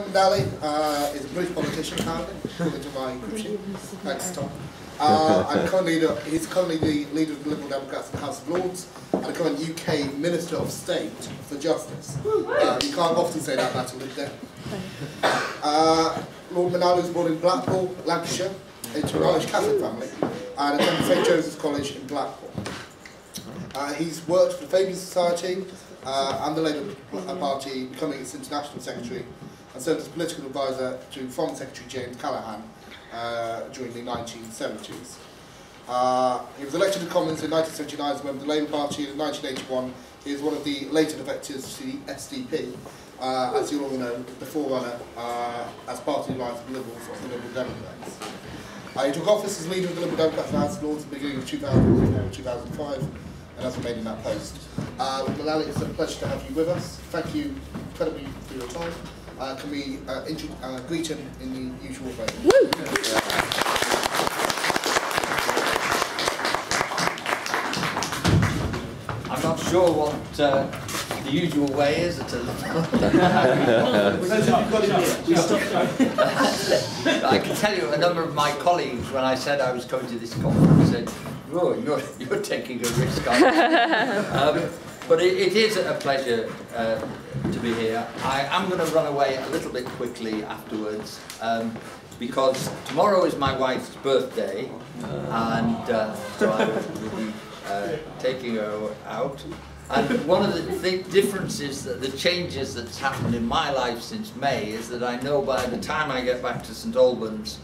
McNally is a British politician apparently, according to my group sheet. Thanks, Tom. He's currently the leader of the Liberal Democrats in the House of Lords and a current UK Minister of State for Justice. You can't often say that about a Lib Dem. Lord McNally was born in Blackpool, Lancashire, into an Irish Catholic family and attended St Joseph's College in Blackpool. He's worked for the Fabian Society and the Labour Party, becoming its international secretary, and served as political advisor to Foreign Secretary James Callaghan during the 1970s. He was elected to Commons in 1979 as a member of the Labour Party, and in 1981 he was one of the later defectors to the SDP, as you all know, the forerunner as party alliance of the Liberals of the Liberal Democrats. He took office as leader of the Liberal Democrats in the House of Lords at the beginning of 2004-2005, and has remained in that post. McNally, it's a pleasure to have you with us. Thank you incredibly for your time. Can we greet him in the usual way? I'm not sure what the usual way is. I can tell you a number of my colleagues, when I said I was coming to this conference, said, "Oh, you're taking a risk." But it is a pleasure to be here. I am going to run away a little bit quickly afterwards because tomorrow is my wife's birthday, and so I will be taking her out. And one of the differences, the changes that's happened in my life since May, is that I know by the time I get back to St Albans,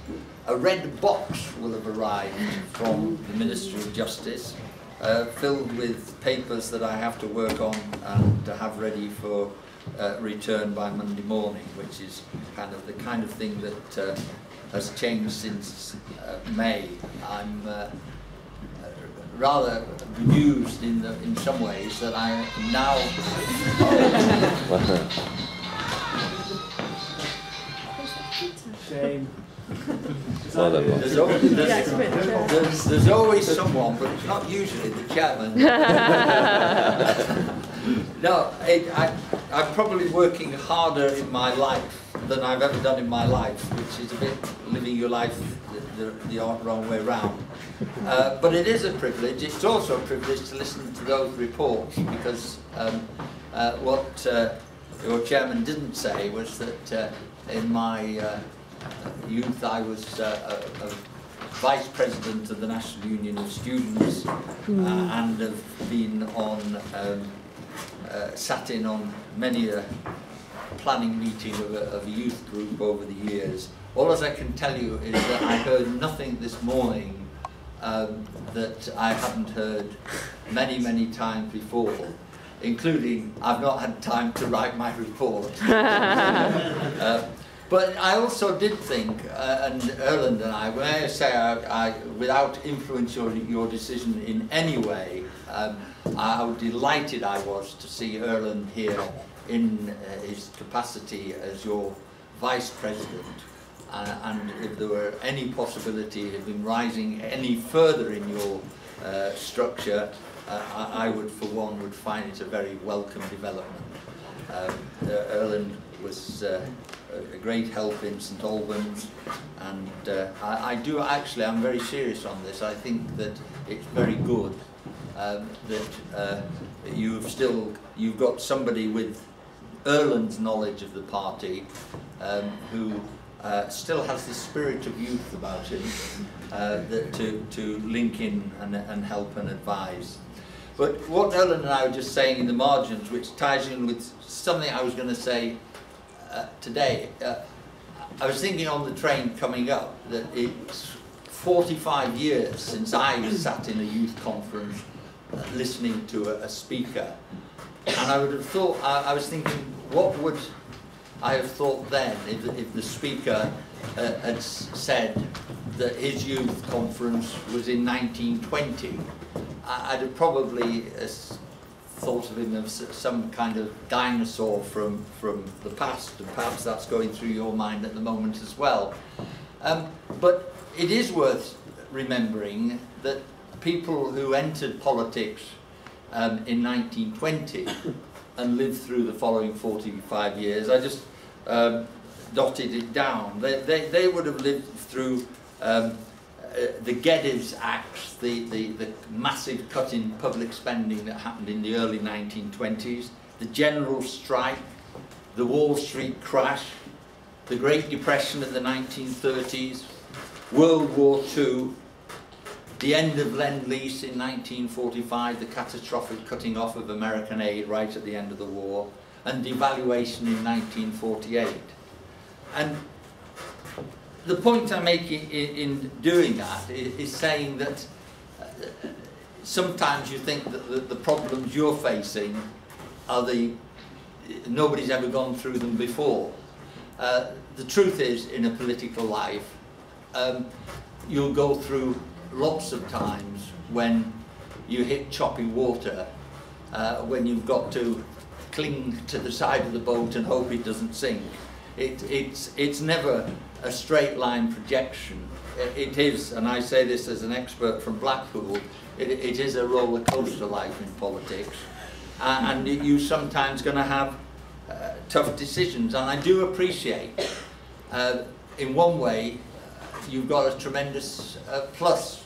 a red box will have arrived from the Ministry of Justice, filled with papers that I have to work on and to have ready for return by Monday morning, which is the kind of thing that has changed since May. I'm rather bemused in some ways that I am now Shame. There's always someone, but it's not usually the chairman. No, I'm probably working harder in my life than I've ever done in my life, which is a bit living your life the wrong way round. But it is a privilege. It's also a privilege to listen to those reports, because what your chairman didn't say was that in my youth I was a vice president of the National Union of Students and have been on, sat in on many a planning meeting of a youth group over the years. All as I can tell you is that I heard nothing this morning that I hadn't heard many times before, including I've not had time to write my report. But I also did think, and Erland and I, when I say without influencing your decision in any way, how delighted I was to see Erland here in his capacity as your vice president. And if there were any possibility of him rising any further in your structure, I would, for one, would find it a very welcome development. Erland was a great help in St Albans, and I do actually, I'm very serious on this. I think that it's very good that you've got somebody with Erland's knowledge of the party who still has the spirit of youth about him to link in and help and advise. But what Erland and I were just saying in the margins, which ties in with something I was going to say today, I was thinking on the train coming up that it's 45 years since I sat in a youth conference listening to a speaker, and I would have thought, I was thinking, what would I have thought then if the speaker had said that his youth conference was in 1920? I'd have probably thought of him as some kind of dinosaur from the past, and perhaps that's going through your mind at the moment as well. But it is worth remembering that people who entered politics in 1920 and lived through the following 45 years, I just dotted it down. They would have lived through the Geddes Acts, the massive cut in public spending that happened in the early 1920s, the general strike, the Wall Street crash, the Great Depression of the 1930s, World War II, the end of Lend-Lease in 1945, the catastrophic cutting off of American aid right at the end of the war, and devaluation in 1948. And the point I'm making in doing that is saying that sometimes you think that the problems you're facing are nobody's ever gone through them before. The truth is, in a political life, you'll go through lots of times when you hit choppy water, when you've got to cling to the side of the boat and hope it doesn't sink. It's never a straight line projection. It is, and I say this as an expert from Blackpool, it is a roller coaster life in politics, and you're sometimes going to have tough decisions. And I do appreciate, in one way, you've got a tremendous plus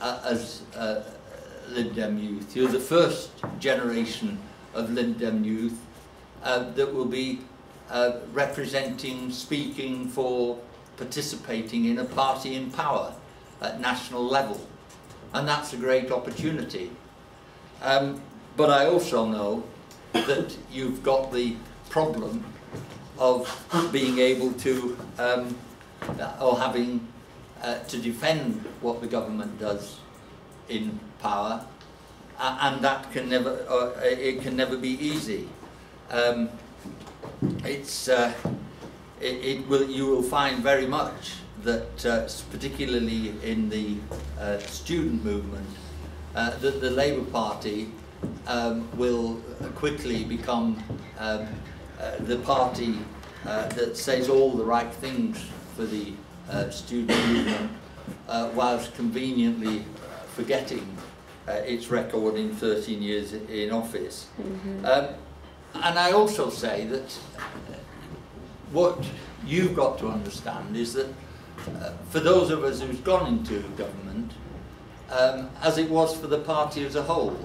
as Lib Dem youth. You're the first generation of Lib Dem youth that will be representing, speaking for, participating in a party in power at national level, and that's a great opportunity. But I also know that you've got the problem of being able to or having to defend what the government does in power, and that can never it can never be easy. You will find very much that, particularly in the student movement, that the Labour Party will quickly become the party that says all the right things for the student movement, whilst conveniently forgetting its record in 13 years in office. Mm-hmm. And I also say that what you've got to understand is that for those of us who've gone into government, as it was for the party as a whole,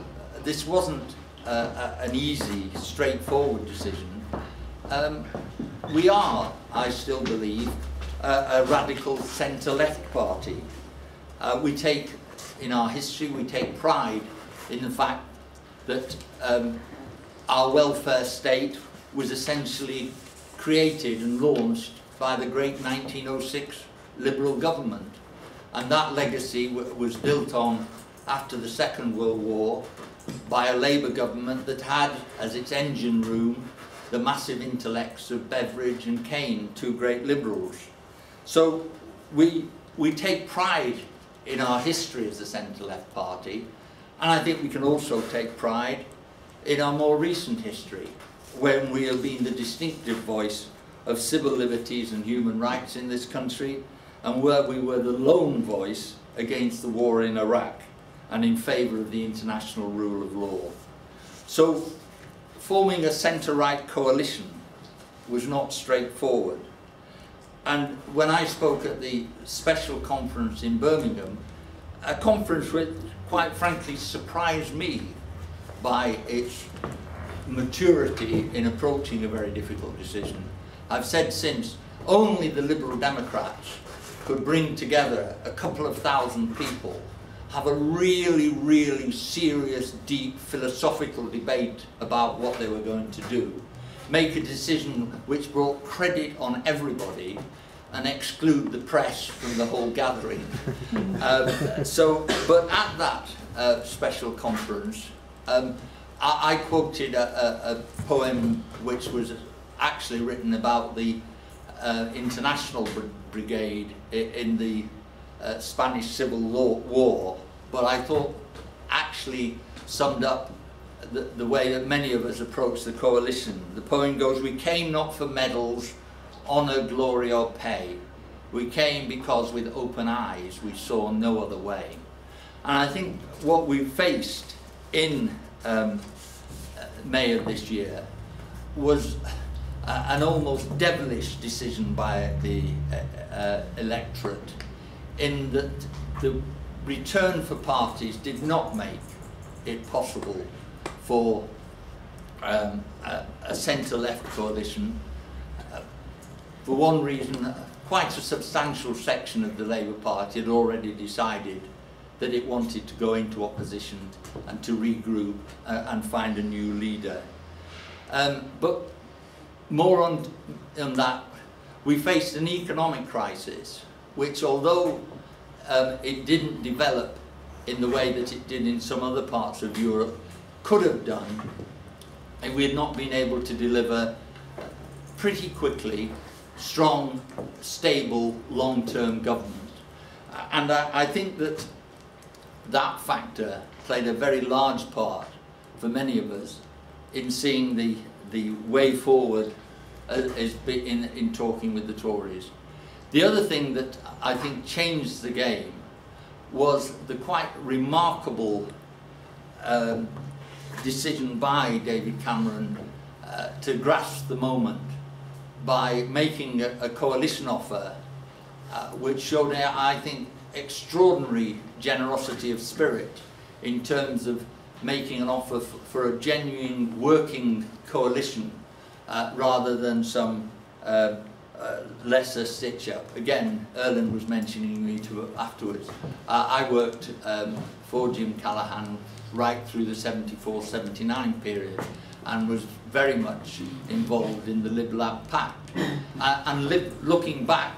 this wasn't an easy, straightforward decision. We are, I still believe, a radical centre-left party. We take, in our history, we take pride in the fact that our welfare state was essentially created and launched by the great 1906 Liberal government, and that legacy was built on after the Second World War by a Labour government that had as its engine room the massive intellects of Beveridge and Kane, two great liberals. So we take pride in our history as a centre-left party, and I think we can also take pride in our more recent history, when we have been the distinctive voice of civil liberties and human rights in this country, and where we were the lone voice against the war in Iraq and in favour of the international rule of law. So forming a centre-right coalition was not straightforward. And when I spoke at the special conference in Birmingham, a conference which quite frankly surprised me by its maturity in approaching a very difficult decision. I've said since, only the Liberal Democrats could bring together a couple of thousand people, have a really, really serious, deep philosophical debate about what they were going to do, make a decision which brought credit on everybody, and exclude the press from the whole gathering. But at that special conference, I quoted a poem which was actually written about the international brigade in the Spanish Civil War, but I thought actually summed up the way that many of us approach the coalition. The poem goes, "We came not for medals, honour, glory or pay. We came because with open eyes we saw no other way." And I think what we faced in May of this year was an almost devilish decision by the electorate, in that the return for parties did not make it possible for a centre-left coalition. For one reason, quite a substantial section of the Labour Party had already decided that it wanted to go into opposition and to regroup and find a new leader. But more on that, we faced an economic crisis, which, although it didn't develop in the way that it did in some other parts of Europe, could have done if we had not been able to deliver pretty quickly strong, stable, long-term government. And I think that that factor played a very large part for many of us in seeing the way forward in talking with the Tories. The other thing that I think changed the game was the quite remarkable decision by David Cameron to grasp the moment by making a coalition offer which showed, I think, extraordinary generosity of spirit in terms of making an offer for a genuine working coalition rather than some lesser stitch-up. Again, Erland was mentioning me afterwards. I worked for Jim Callaghan right through the 74-79 period and was very much involved in the Lib Lab Pact. And looking back,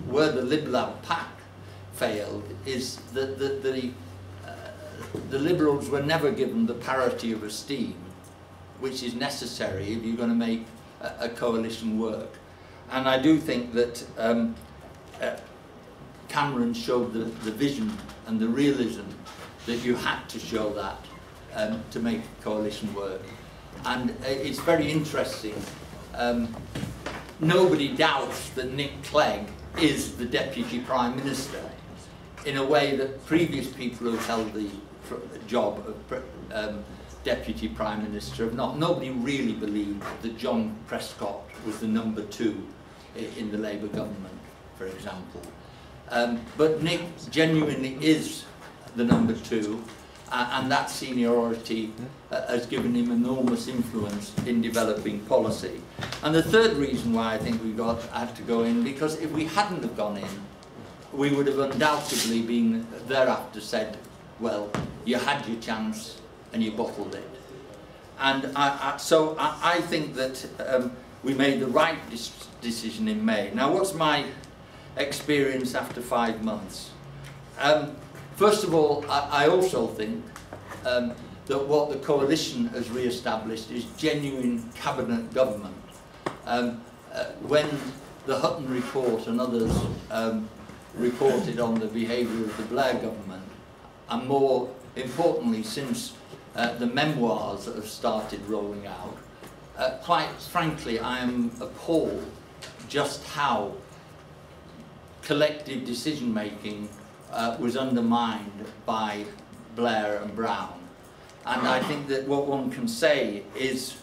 where the Lib Lab Pact failed is that the Liberals were never given the parity of esteem which is necessary if you're going to make a coalition work. And I do think that Cameron showed the vision and the realism that you had to show that to make a coalition work. And it's very interesting. Nobody doubts that Nick Clegg is the Deputy Prime Minister in a way that previous people who've held the job of Deputy Prime Minister have not. Nobody really believed that John Prescott was the number 2 in the Labour government, for example. But Nick genuinely is the number 2, and that seniority has given him enormous influence in developing policy. And the third reason why I think we had to go in, because if we hadn't have gone in, we would have undoubtedly been thereafter said, well, you had your chance and you bottled it. And so I think that we made the right decision in May. Now, what's my experience after 5 months? First of all, I also think that what the coalition has re-established is genuine cabinet government. When the Hutton report and others reported on the behaviour of the Blair government, and more importantly since the memoirs that have started rolling out, quite frankly I am appalled just how collective decision making was undermined by Blair and Brown. And I think that what one can say is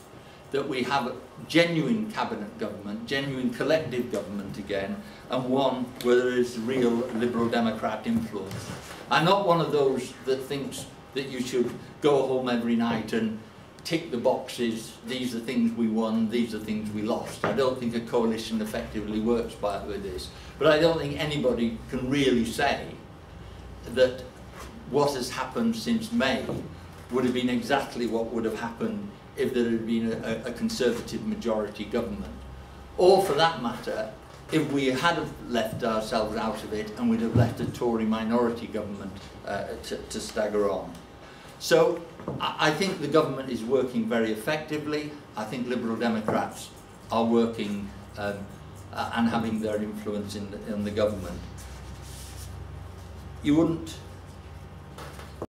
that we have a genuine cabinet government, genuine collective government again, and one where there is real Liberal Democrat influence. I'm not one of those that thinks that you should go home every night and tick the boxes, these are things we won, these are things we lost. I don't think a coalition effectively works with this. But I don't think anybody can really say that what has happened since May would have been exactly what would have happened if there had been a Conservative majority government. Or for that matter, if we had left ourselves out of it and we'd have left a Tory minority government to stagger on. So I think the government is working very effectively. I think Liberal Democrats are working and having their influence in the government. You wouldn't